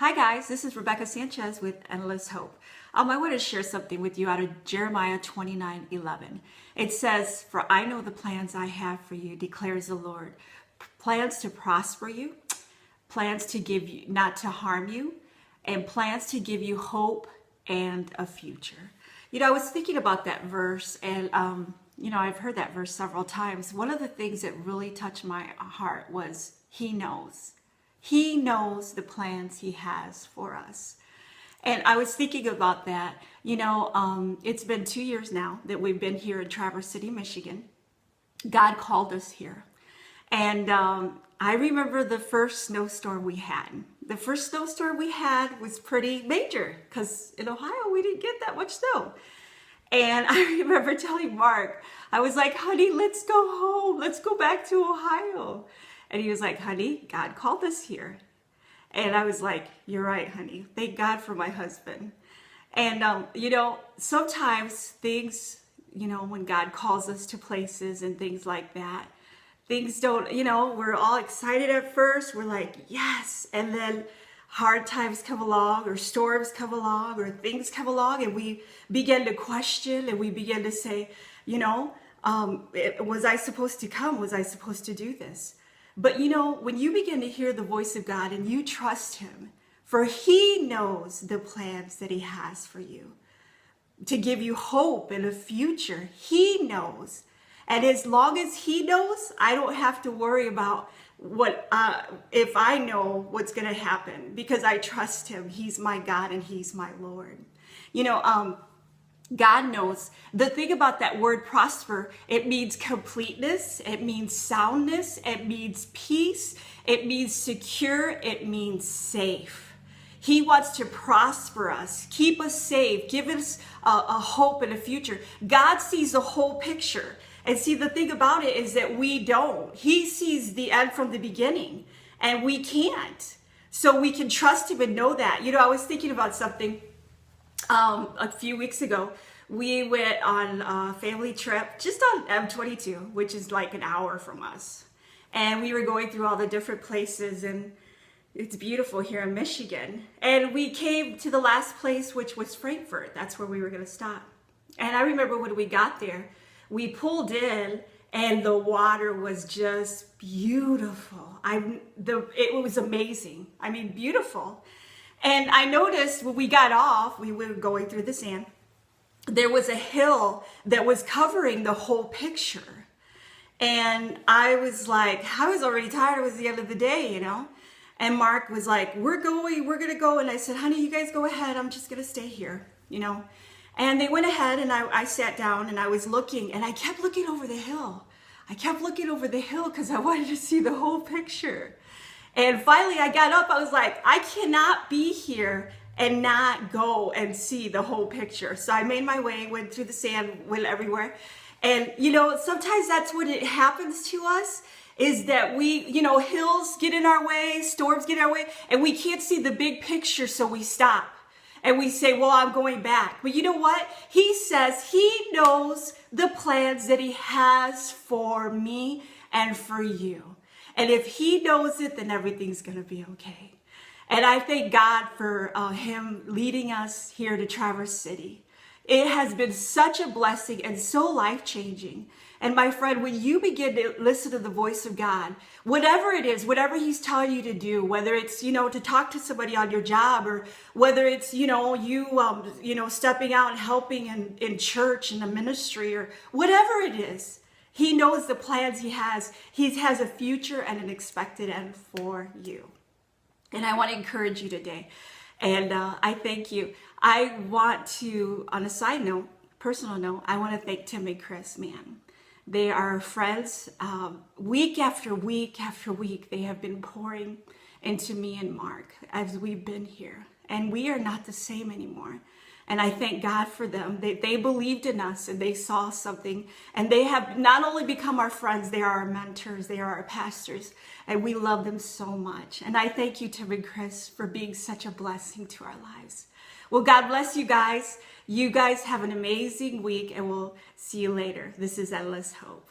Hi guys, this is Rebecca Sanchez with Endless Hope. I want to share something with you out of Jeremiah 29:11. It says, "For I know the plans I have for you, declares the Lord. Plans to prosper you, plans to give you, not to harm you, and plans to give you hope and a future." I was thinking about that verse and I've heard that verse several times. One of the things that really touched my heart was He knows. He knows the plans He has for us. And I was thinking about that. It's been 2 years now that we've been here in Traverse City, Michigan. God called us here. And I remember the first snowstorm we had. The first snowstorm we had was pretty major because in Ohio, we didn't get that much snow. And I remember telling Mark, I was like, "Honey, let's go home. Let's go back to Ohio." And he was like, "Honey, God called us here." And I was like, "You're right, honey. Thank God for my husband." And, sometimes things, when God calls us to places and things like that, things don't, we're all excited at first. We're like, yes. And then hard times come along or storms come along or things come along and we begin to question and we begin to say, was I supposed to come? Was I supposed to do this? But when you begin to hear the voice of God and you trust Him, for He knows the plans that He has for you, to give you hope and a future. He knows. And as long as He knows, I don't have to worry about if I know what's going to happen, because I trust Him. He's my God and He's my Lord. God knows. The thing about that word prosper, it means completeness, it means soundness, it means peace, it means secure, it means safe. He wants to prosper us, keep us safe, give us a hope and a future. God sees the whole picture. And see, the thing about it is that we don't. He sees the end from the beginning, and we can't. So we can trust Him and know that. I was thinking about something a few weeks ago. We went on a family trip just on M22, which is like an hour from us. And we were going through all the different places, and it's beautiful here in Michigan. And we came to the last place, which was Frankfurt. That's where we were going to stop. And I remember when we got there, we pulled in and the water was just beautiful. It was amazing. I mean, beautiful. And I noticed when we got off, we were going through the sand, there was a hill that was covering the whole picture. And I was like, I was already tired. It was the end of the day, And Mark was like, we're going to go. And I said, "Honey, you guys go ahead. I'm just going to stay here, And they went ahead and I sat down and I was looking and I kept looking over the hill. I kept looking over the hill because I wanted to see the whole picture. And finally I got up. I was like, I cannot be here and not go and see the whole picture. So I made my way, went through the sand, went everywhere. And, sometimes that's what it happens to us, is that we, hills get in our way, storms get in our way, and we can't see the big picture, so we stop. And we say, well, I'm going back. But you know what? He says He knows the plans that He has for me and for you. And if He knows it, then everything's going to be okay. And I thank God for Him leading us here to Traverse City. It has been such a blessing and so life-changing. And my friend, when you begin to listen to the voice of God, whatever it is, whatever He's telling you to do, whether it's, to talk to somebody on your job, or whether it's, you stepping out and helping in church, in the ministry, or whatever it is, He knows the plans He has. He has a future and an expected end for you. And I want to encourage you today. And I thank you. I want to, on a side note, personal note, I want to thank Tim and Chris, man. They are friends. Week after week after week, they have been pouring into me and Mark as we've been here. And we are not the same anymore. And I thank God for them. They believed in us and they saw something. And they have not only become our friends, they are our mentors, they are our pastors. And we love them so much. And I thank you, Tim and Chris, for being such a blessing to our lives. Well, God bless you guys. You guys have an amazing week, and we'll see you later. This is Endless Hope.